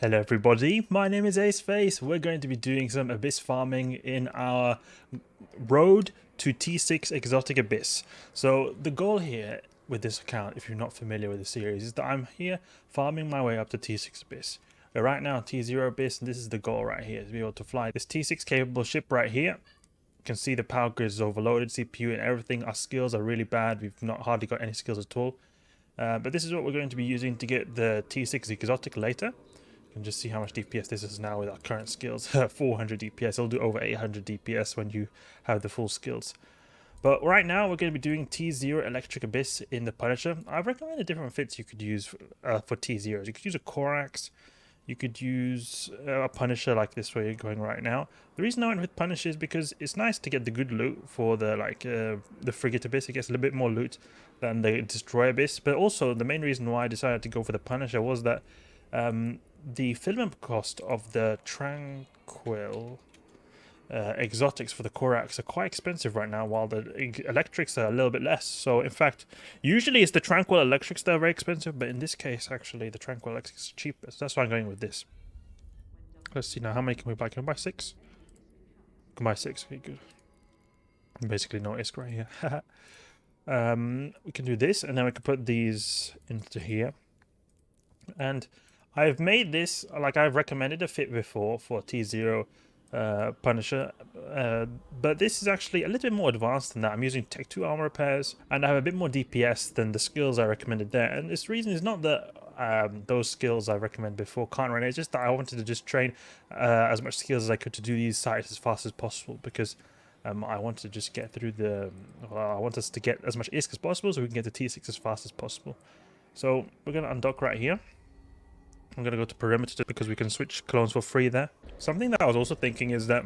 Hello everybody, my name is Aceface. We're going to be doing some Abyss farming in our road to T6 Exotic Abyss. So the goal here with this account, if you're not familiar with the series, is that I'm here farming my way up to T6 Abyss. We're right now T0 Abyss, and this is the goal right here, to be able to fly this T6 capable ship right here. You can see the power grid is overloaded, CPU and everything. Our skills are really bad, we've not hardly got any skills at all. But this is what we're going to be using to get the T6 Exotic later. You can just see how much DPS this is now with our current skills. 400 DPS. It'll do over 800 DPS when you have the full skills. But right now we're going to be doing T0 Electric Abyss in the Punisher. I've recommended different fits you could use for T0s. You could use a Corax. You could use a Punisher like this way you're going right now. The reason I went with Punisher is because it's nice to get the good loot for the the Frigate Abyss. It gets a little bit more loot than the Destroy Abyss. But also the main reason why I decided to go for the Punisher was that the filament cost of the Tranquil exotics for the Corax are quite expensive right now, while the electrics are a little bit less. So in fact, usually it's the Tranquil electrics that are very expensive, but in this case actually the Tranquil electrics are cheaper, so that's why I'm going with this. Let's see now, how many can we buy? Can we buy 6? Can buy 6, okay, good. Basically no ISK right here. We can do this, and then we can put these into here. And I've made this, like I've recommended a fit before for T0 Punisher, but this is actually a little bit more advanced than that. I'm using Tech 2 armor repairs, and I have a bit more DPS than the skills I recommended there. And this reason is not that those skills I recommended before can't run, it's just that I wanted to just train as much skills as I could to do these sites as fast as possible, because I wanted to just get through I want us to get as much ISK as possible so we can get the T6 as fast as possible. So we're going to undock right here. I'm going to go to perimeter because we can switch clones for free there. Something that I was also thinking is that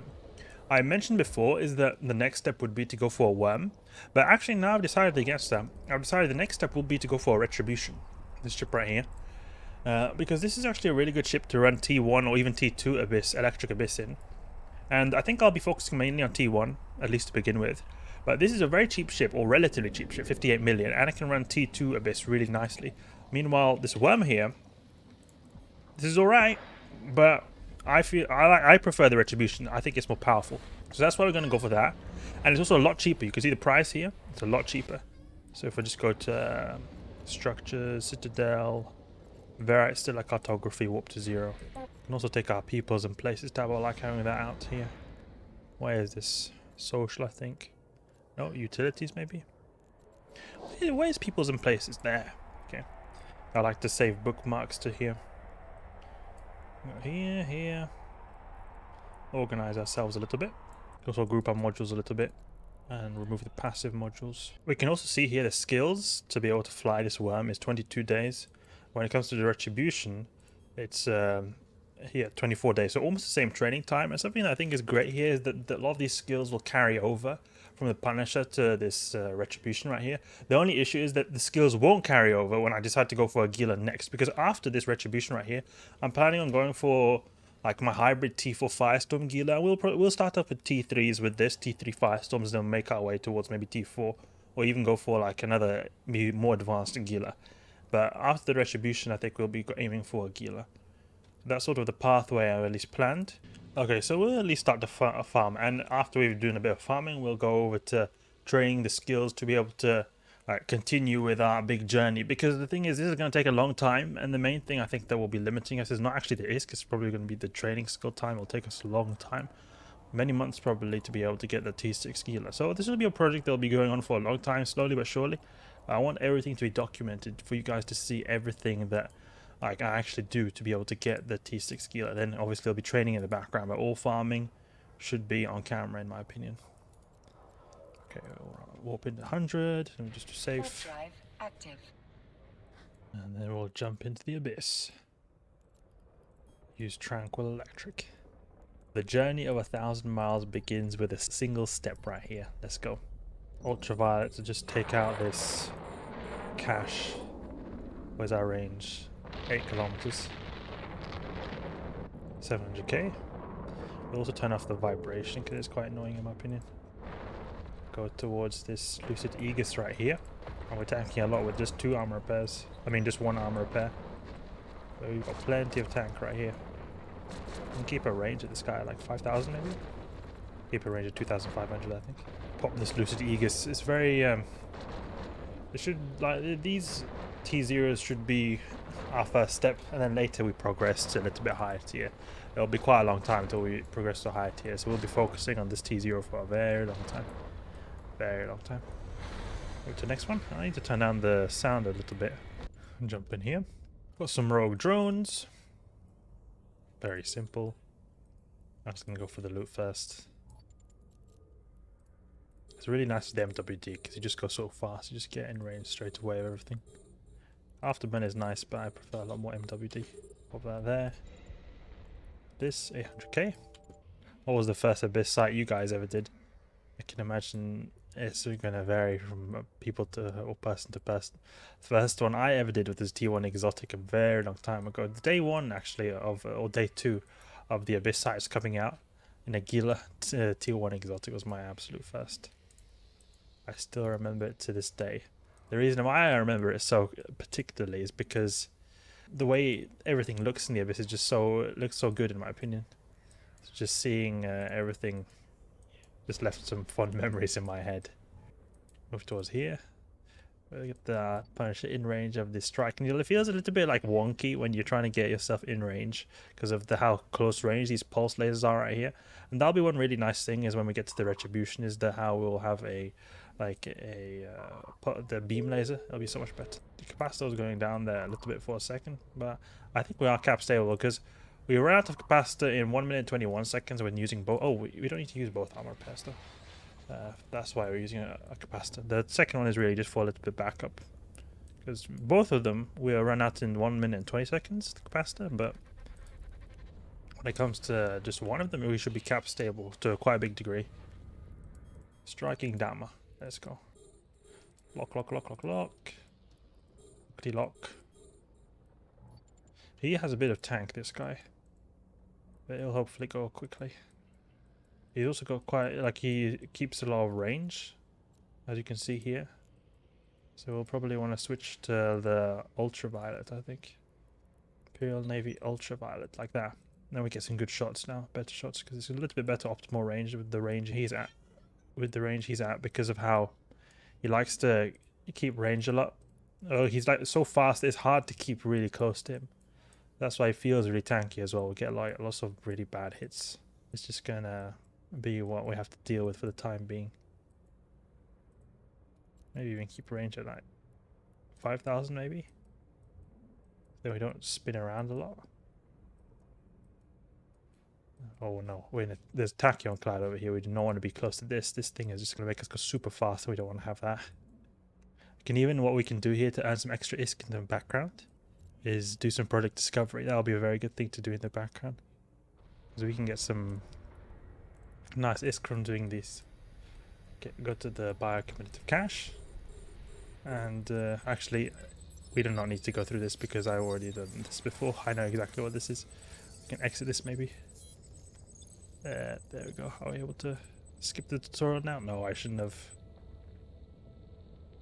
I mentioned before is that the next step would be to go for a worm. But actually now I've decided against that. I've decided the next step will be to go for a retribution. This ship right here. Because this is actually a really good ship to run T1 or even T2 Abyss, Electric Abyss in. And I think I'll be focusing mainly on T1, at least to begin with. But this is a very cheap ship, or relatively cheap ship, 58 million. And I can run T2 Abyss really nicely. Meanwhile, this worm here, this is alright, but I prefer the Retribution. I think it's more powerful. So that's why we're going to go for that. And it's also a lot cheaper. You can see the price here. It's a lot cheaper. So if I just go to Structures, Citadel, Verite, still like Cartography, Warp to 0. We can also take our Peoples and Places tab. I like having that out here. Where is this? Social, I think. No, Utilities maybe? Where's Peoples and Places? There. Okay. I like to save bookmarks to here. Here. Organize ourselves a little bit. Also group our modules a little bit and remove the passive modules. We can also see here the skills to be able to fly this worm is 22 days. When it comes to the retribution, it's here 24 days. So almost the same training time. And something that I think is great here is that a lot of these skills will carry over from the Punisher to this Retribution right here. The only issue is that the skills won't carry over when I decide to go for a Gila next, because after this Retribution right here, I'm planning on going for like my hybrid T4 Firestorm Gila. We'll start up with T3s with this, T3 Firestorms, then make our way towards maybe T4, or even go for like another more advanced Gila. But after the Retribution, I think we'll be aiming for a Gila. That's sort of the pathway I at least planned. Okay, so we'll at least start the farm, and after we've done a bit of farming, we'll go over to training the skills to be able to continue with our big journey. Because the thing is, this is going to take a long time, and the main thing I think that will be limiting us is not actually the ISK, it's probably going to be the training skill time. It'll take us a long time, many months probably, to be able to get the T6 Gila. So this will be a project that will be going on for a long time, slowly but surely. I want everything to be documented for you guys to see everything that I actually do to be able to get the T6 Gila. Then obviously I'll be training in the background, but all farming should be on camera in my opinion. Okay, we'll warp into 100 and just save. Drive active. And then we'll jump into the abyss. Use Tranquil Electric. The journey of 1,000 miles begins with a single step right here. Let's go. Ultraviolet to just take out this cache. Where's our range? 8 kilometers. 700k. We'll also turn off the vibration because it's quite annoying in my opinion. Go towards this Lucid Aegis right here. And we're tanking a lot with just 2 armor repairs. I mean just 1 armor repair. So you've got plenty of tank right here. You can keep a range of this guy at like 5,000 maybe? Keep a range of 2,500 I think. Pop this Lucid Aegis. It's very it should, like, these T0s should be our first step, and then later we progress to a little bit higher tier. It'll be quite a long time until we progress to a higher tier, so we'll be focusing on this T0 for a very long time. Very long time. Go to the next one. I need to turn down the sound a little bit. Jump in here. Got some rogue drones. Very simple. I'm just gonna go for the loot first. It's really nice with the MWD because you just go so fast, you just get in range straight away of everything. Afterburn is nice, but I prefer a lot more MWD. Pop that there. This 800k. What was the first Abyss site you guys ever did? I can imagine it's going to vary from people to, or person to person. The first one I ever did with this T1 Exotic a very long time ago. Day 1 actually of, or day 2 of the Abyss sites coming out in Aguila. T1 Exotic was my absolute first. I still remember it to this day. The reason why I remember it so particularly is because the way everything looks in the Abyss is just looks so good in my opinion. Just seeing everything just left some fond memories in my head. Move towards here. We'll get the Punisher in range of the strike. And it feels a little bit like wonky when you're trying to get yourself in range because of how close range these pulse lasers are right here. And that'll be one really nice thing is when we get to the Retribution is how we'll have the beam laser. It'll be so much better. The capacitor is going down there a little bit for a second, but I think we are cap stable because we ran out of capacitor in 1 minute 21 seconds when using both. Oh, we don't need to use both armor pairs though. That's why we're using a capacitor. The second one is really just for a little bit backup because both of them will run out in 1 minute and 20 seconds, the capacitor, but when it comes to just one of them, we should be cap stable to quite a big degree. Striking Dama. Let's go. Lock, lock, lock, lock, lock. Lockety lock. He has a bit of tank, this guy. But he'll hopefully go quickly. He's also got quite, like, he keeps a lot of range, as you can see here. So we'll probably want to switch to the Ultraviolet, I think. Imperial Navy Ultraviolet, like that. Then we get some good shots now, better shots, because it's a little bit better optimal range with the range he's at. Because of how he likes to keep range a lot. Oh, he's like so fast, it's hard to keep really close to him. That's why he feels really tanky as well. We get like lots of really bad hits. It's just gonna be what we have to deal with for the time being. Maybe even keep range at like 5,000 maybe. So we don't spin around a lot. Oh no, there's Tachyon Cloud over here. We do not want to be close to this. This thing is just going to make us go super fast, so we don't want to have that. What we can do here to add some extra ISK in the background is do some project discovery. That'll be a very good thing to do in the background. Because we can get some nice ISK from doing this. Go to the biocommutative cache. And actually, we do not need to go through this because I already done this before. I know exactly what this is. We can exit this maybe. There we go. Are we able to skip the tutorial now? No, I shouldn't have.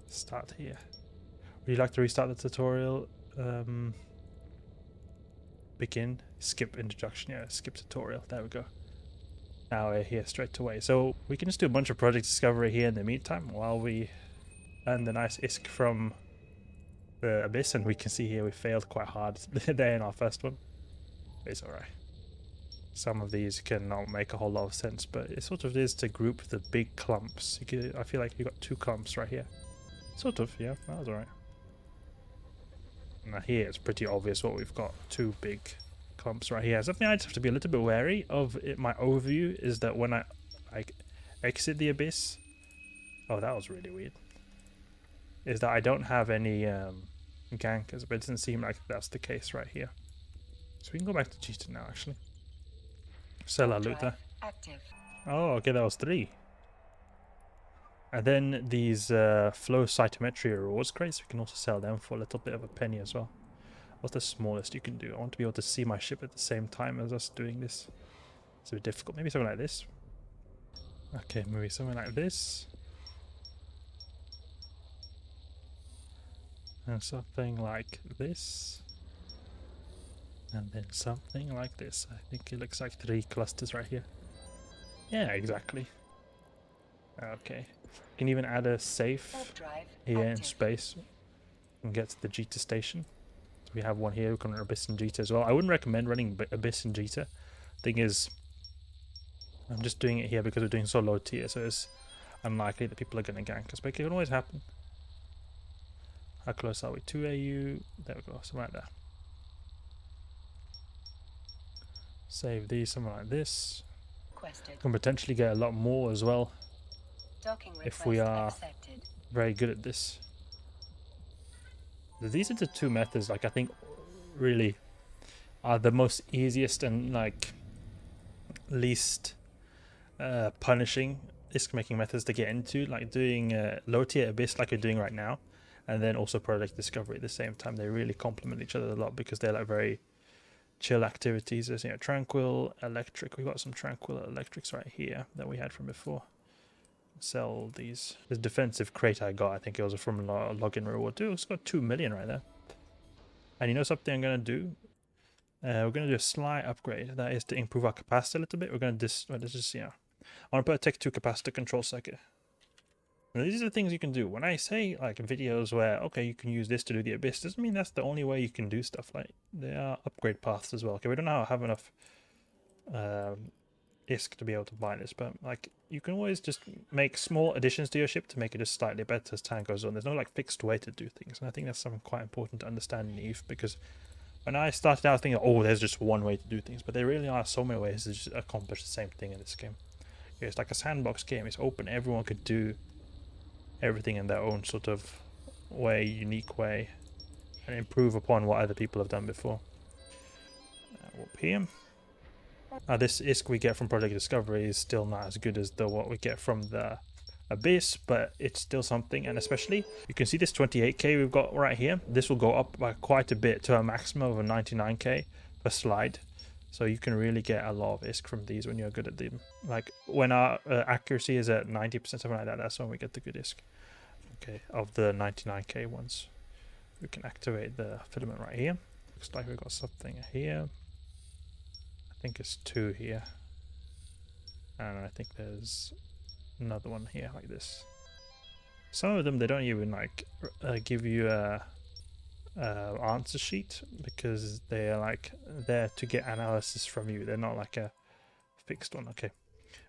Start here. Would you like to restart the tutorial? Begin. Skip introduction. Yeah, skip tutorial. There we go. Now we're here straight away. So we can just do a bunch of project discovery here in the meantime while we earn the nice ISK from the Abyss. And we can see here we failed quite hard there in our first one. It's alright. Some of these cannot make a whole lot of sense, but it sort of is to group the big clumps. I feel like you got 2 clumps right here. Sort of, yeah, that was alright. Now here it's pretty obvious what we've got. 2 big clumps right here. Something I just have to be a little bit wary of my overview is that when I exit the Abyss... Oh, that was really weird. Is that I don't have any gankers, but it doesn't seem like that's the case right here. So we can go back to Cheater now, actually. Sell our loot there. Oh, okay, that was 3. And then these flow cytometry rewards crates, we can also sell them for a little bit of a penny as well. What's the smallest you can do? I want to be able to see my ship at the same time as us doing this. It's a bit difficult. Maybe something like this. Okay, maybe something like this. And something like this. And then something like this. I think it looks like 3 clusters right here. Yeah, exactly. Okay. Can even add a safe here in space and get to the Jita station. So we have one here. We can run Abyss and Jita as well. I wouldn't recommend running Abyss and Jita. Thing is, I'm just doing it here because we're doing so low tier, so it's unlikely that people are going to gank us, but it can always happen. How close are we? 2 AU. There we go. So right there. Save these, something like this. Can potentially get a lot more as well if we are very good at this. These are the 2 methods, like I think really are the most easiest and like least punishing risk making methods to get into, like doing low tier Abyss like you're doing right now, and then also product discovery at the same time. They really complement each other a lot because they're like very chill activities. There's, you know, tranquil, electric. We've got some tranquil electrics right here that we had from before. Sell these. The defensive crate I got, I think it was from login reward too. It's got 2 million right there. And you know something I'm gonna do? We're gonna do a slight upgrade. That is to improve our capacitor a little bit. We're gonna I want to put a Tech 2 capacitor control circuit. Now, these are the things you can do. When I say like videos where, okay, you can use this to do the Abyss, doesn't mean that's the only way you can do stuff. Like, there are upgrade paths as well. Okay, we don't have enough ISK to be able to buy this, but like you can always just make small additions to your ship to make it just slightly better as time goes on. There's no like fixed way to do things, and I think that's something quite important to understand in EVE, because when I started out thinking, oh, there's just one way to do things, but there really are so many ways to just accomplish the same thing in this game. It's like a sandbox game. It's open. Everyone could do everything in their own sort of way, unique way, and improve upon what other people have done before. Whoop here. This ISK we get from Project Discovery is still not as good as what we get from the Abyss, but it's still something. And especially, you can see this 28k we've got right here. This will go up by quite a bit to a maximum of 99k per slide. So you can really get a lot of ISK from these when you're good at them. Like when our accuracy is at 90%, something like that, that's when we get the good ISK. Okay, of the 99k ones. We can activate the filament right here. Looks like we've got something here. I think it's 2 here. And I think there's another one here like this. Some of them, they don't even like give you a answer sheet, because they're like there to get analysis from you. They're not like a fixed one. Okay,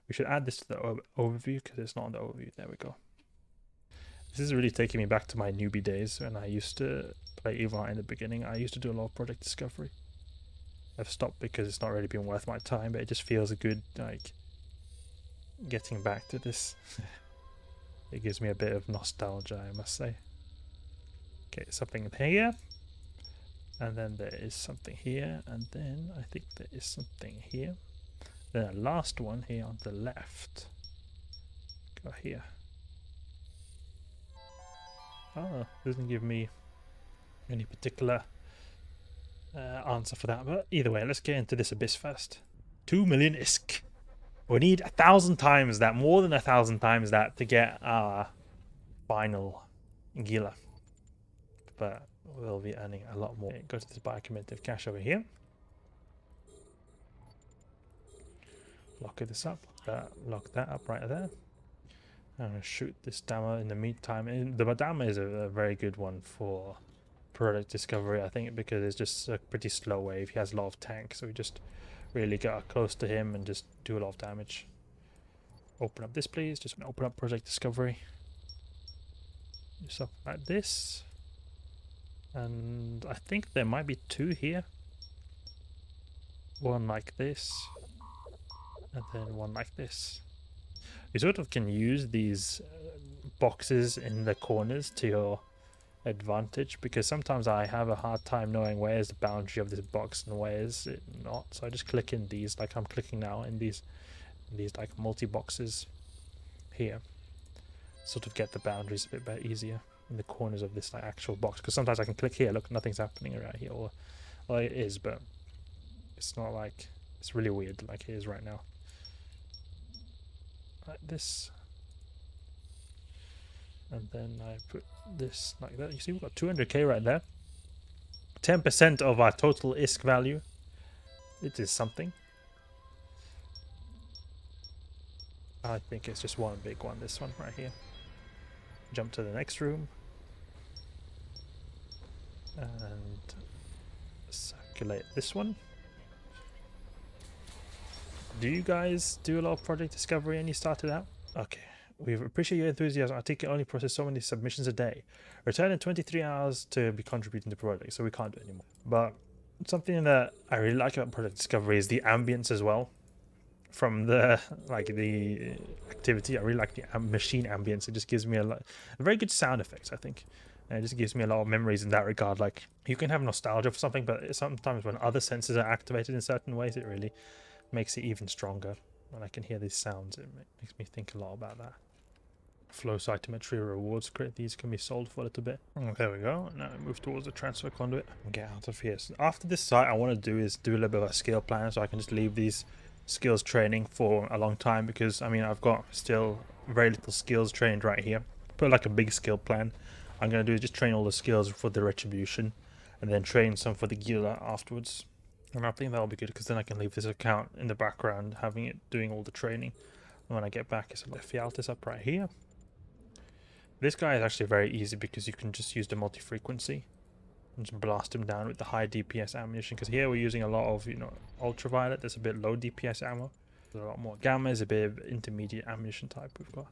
we should add this to the overview because it's not on the overview. There we go. This is really taking me back to my newbie days when I used to play EVE in the beginning. I used to do a lot of project discovery. I've stopped because it's not really been worth my time, but it just feels good, like getting back to this. It gives me a bit of nostalgia, I must say. Okay, something here, and then there is something here, and then I think there is something here. Then the last one here on the left. Go here. Oh, doesn't give me any particular answer for that, but either way, let's get into this Abyss first. 2 million ISK. We need 1,000 times that, more than 1,000 times that, to get our final Gila. But we'll be earning a lot more. Go to this biocommutative cache over here. Lock this up. Lock that up right there. I'm going to shoot this dammer in the meantime. The dammer is a very good one for product discovery, I think, because it's just a pretty slow wave. He has a lot of tanks, so we just really get close to him and just do a lot of damage. Open up this, please. Just open up project discovery. Do something like this. And I think there might be 2 here. One like this, and then one like this. You sort of can use these boxes in the corners to your advantage, because sometimes I have a hard time knowing where is the boundary of this box and where is it not. So I just click in these, like I'm clicking now in these like multi-boxes here. Sort of get the boundaries a bit easier in the corners of this like actual box, because sometimes I can click here, look, nothing's happening around here, or well, it is, but it's not like, it's really weird like it is right now. Like this, and then I put this like that. You see, we've got 200k right there. 10% of our total ISK value It is something. I think it's just one big one, this one right here. Jump to the next room. And circulate this one. Do you guys do a lot of project discovery and you started out? Okay. We appreciate your enthusiasm. I think it only process so many submissions a day. Return in 23 hours to be contributing to the project, so we can't do it anymore. But something that I really like about project discovery is the ambience as well. From the the activity, I really like the machine ambience. It just gives me a very good sound effects, I think. And it just gives me a lot of memories in that regard. Like, you can have nostalgia for something, but sometimes when other senses are activated in certain ways, it really makes it even stronger. When I can hear these sounds, it makes me think a lot about that. Flow cytometry rewards credit. These can be sold for a little bit. Oh, there we go. Now move towards the transfer conduit and get out of here. So after this site, I want to do is do a little bit of a skill plan, so I can just leave these skills training for a long time, because I mean I've got still very little skills trained right here. Put like a big skill plan. I'm going to do is just train all the skills for the retribution, and then train some for the Gila afterwards. And I think that'll be good, because then I can leave this account in the background, having it doing all the training. And when I get back, it's a Fialtis up right here. This guy is actually very easy, because you can just use the multi-frequency and just blast him down with the high DPS ammunition. Because here we're using a lot of, ultraviolet. That's a bit low DPS ammo. There's a lot more. Gamma is a bit of intermediate ammunition type. We've got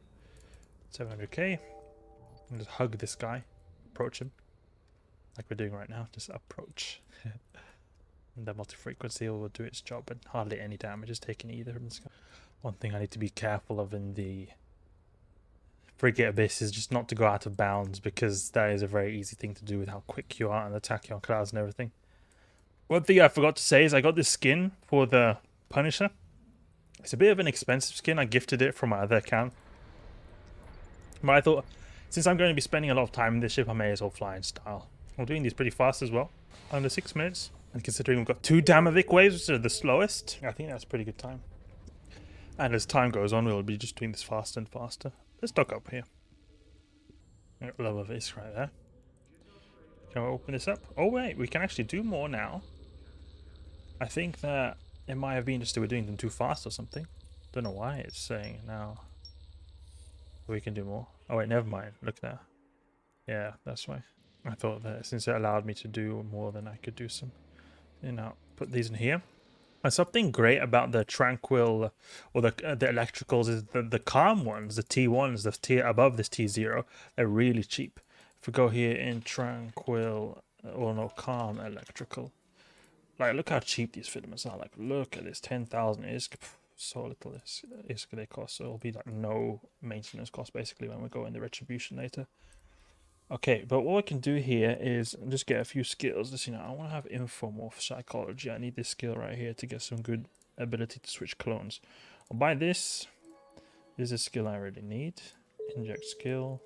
700k. And just hug this guy, approach him, like we're doing right now. Just approach. And the multi-frequency will do its job, but hardly any damage is taken either from this guy. One thing I need to be careful of in the Frigate Abyss is just not to go out of bounds, because that is a very easy thing to do with how quick you are and attack you on clouds and everything. One thing I forgot to say is I got this skin for the Punisher. It's a bit of an expensive skin. I gifted it from my other account. But I thought, since I'm going to be spending a lot of time in this ship, I may as well fly in style. I'm doing these pretty fast as well. Under 6 minutes. And considering we've got 2 Damavic waves, which are the slowest, I think that's a pretty good time. And as time goes on, we'll be just doing this faster and faster. Let's dock up here. Lower this right there. Can we open this up? Oh wait, we can actually do more now. I think that it might have been just that we're doing them too fast or something. Don't know why it's saying now we can do more. Oh wait, never mind. Look there. Yeah, that's why. I thought that since it allowed me to do more, then I could do some. Put these in here. And something great about the tranquil or the electricals is the calm ones, the T1s, the tier above this T0, they're really cheap. If we go here in tranquil or no calm electrical, like look how cheap these filaments are. Like look at this, 10,000 ISK, so little ISK they cost. So it'll be like no maintenance cost basically when we go in the retribution later. Okay, but what I can do here is just get a few skills. Just, I want to have infomorph psychology. I need this skill right here to get some good ability to switch clones. I'll buy this. This is a skill I really need. Inject skill.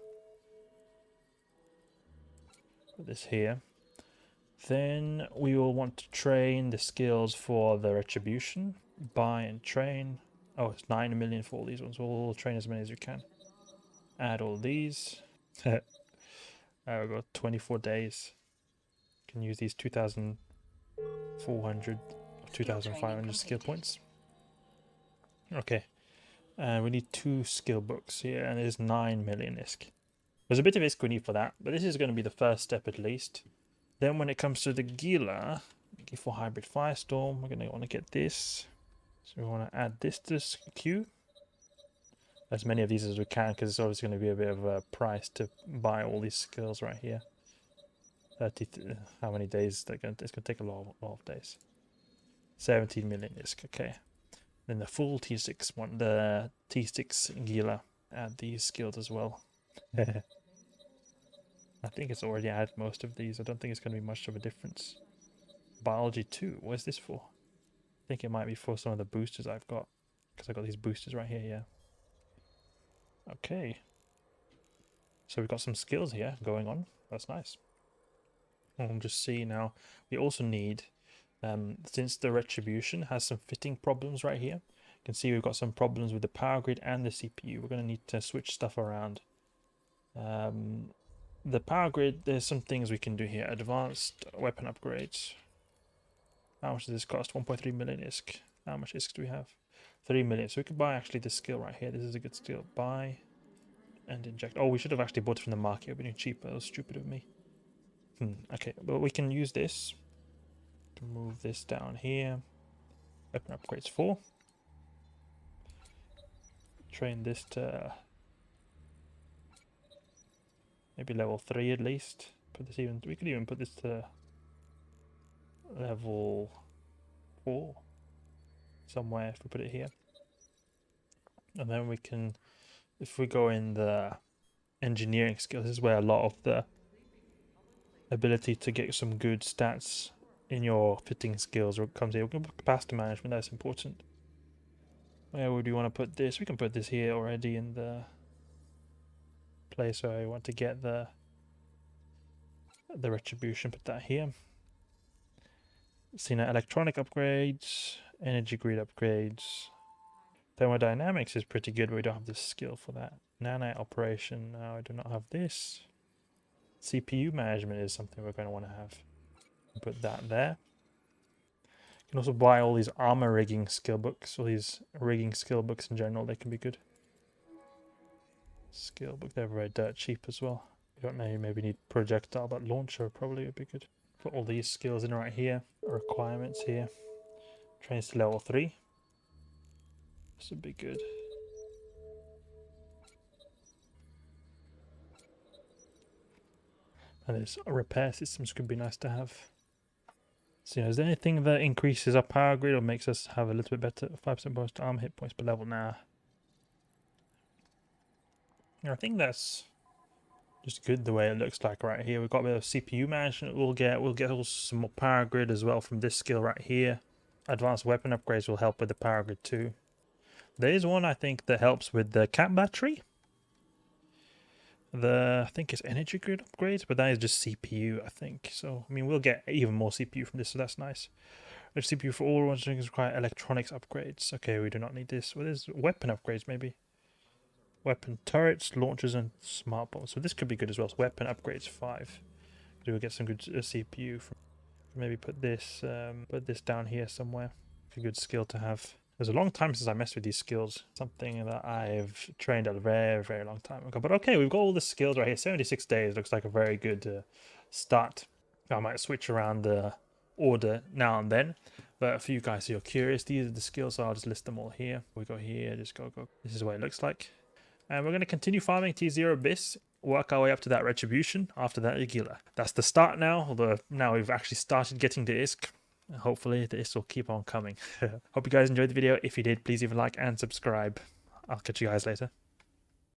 Put this here. Then we will want to train the skills for the retribution. Buy and train. Oh, it's 9 million for all these ones. We'll train as many as we can. Add all these. We've got 24 days. Can use these 2,400 or 2,500 skill points. Okay. We need 2 skill books here, and there's 9 million ISK. There's a bit of ISK we need for that, but this is going to be the first step at least. Then when it comes to the Gila, for Hybrid Firestorm, we're going to want to get this. So we want to add this to this queue. As many of these as we can, because it's always going to be a bit of a price to buy all these skills right here. 30, how many days? It's going to take a lot of days. 17 million ISK, okay. Then the full T6 one, the T6 Gila. Add these skills as well. I think it's already added most of these. I don't think it's going to be much of a difference. Biology 2, what is this for? I think it might be for some of the boosters I've got. Because I've got these boosters right here, yeah. Okay. So we've got some skills here going on. That's nice. We'll just see now. We also need, since the retribution has some fitting problems right here, you can see we've got some problems with the power grid and the CPU. We're going to need to switch stuff around. The power grid, there's some things we can do here. Advanced weapon upgrades. How much does this cost? 1.3 million ISK. How much ISK do we have? 3 million. So we could buy actually this skill right here. This is a good skill. Buy and inject. Oh, we should have actually bought it from the market. It would have been cheaper. That was stupid of me. Okay, but we can use this to move this down here. Weapon upgrades 4. Train this to maybe level 3 at least. Put this even. We could even put this to level 4 somewhere if we put it here. And then we can, if we go in the engineering skills, this is where a lot of the ability to get some good stats in your fitting skills comes here. We can put capacitor management, that's important. Where would we want to put this? We can put this here already in the place where I want to get the retribution. Put that here. See now, electronic upgrades, energy grid upgrades. Thermodynamics is pretty good, but we don't have the skill for that. Nano operation, no, I do not have this. CPU management is something we're going to want to have. Put that there. You can also buy all these armor rigging skill books, or these rigging skill books in general, they can be good. Skill book, they're very dirt cheap as well. You don't know, you maybe need projectile, but launcher probably would be good. Put all these skills in right here, requirements here. Trains to level 3. This would be good. And this repair systems could be nice to have. So, is there anything that increases our power grid or makes us have a little bit better 5% bonus to armor hit points per level? Nah. I think that's just good the way it looks like right here. We've got a bit of CPU management we'll get also some more power grid as well from this skill right here. Advanced weapon upgrades will help with the power grid too. There is one I think that helps with the cap battery. I think it's energy grid upgrades, but that is just CPU, I think. So, I mean, we'll get even more CPU from this, so that's nice. There's CPU for all ones require electronics upgrades. Okay, we do not need this. Well, there's weapon upgrades, maybe. Weapon turrets, launchers, and smart bombs. So this could be good as well. So weapon upgrades 5. We will get some good CPU from. Maybe put this down here somewhere. A good skill to have. It was a long time since I messed with these skills. Something that I've trained a very, very long time ago. But okay, we've got all the skills right here. 76 days looks like a very good start. I might switch around the order now and then. But for you guys who are curious, these are the skills, so I'll just list them all here. We go here, just go. This is what it looks like. And we're going to continue farming T0 Abyss, work our way up to that Retribution, after that Regular. That's the start now, although now we've actually started getting the ISK. Hopefully the ISK will keep on coming. Hope you guys enjoyed the video. If you did, please leave a like and subscribe. I'll catch you guys later.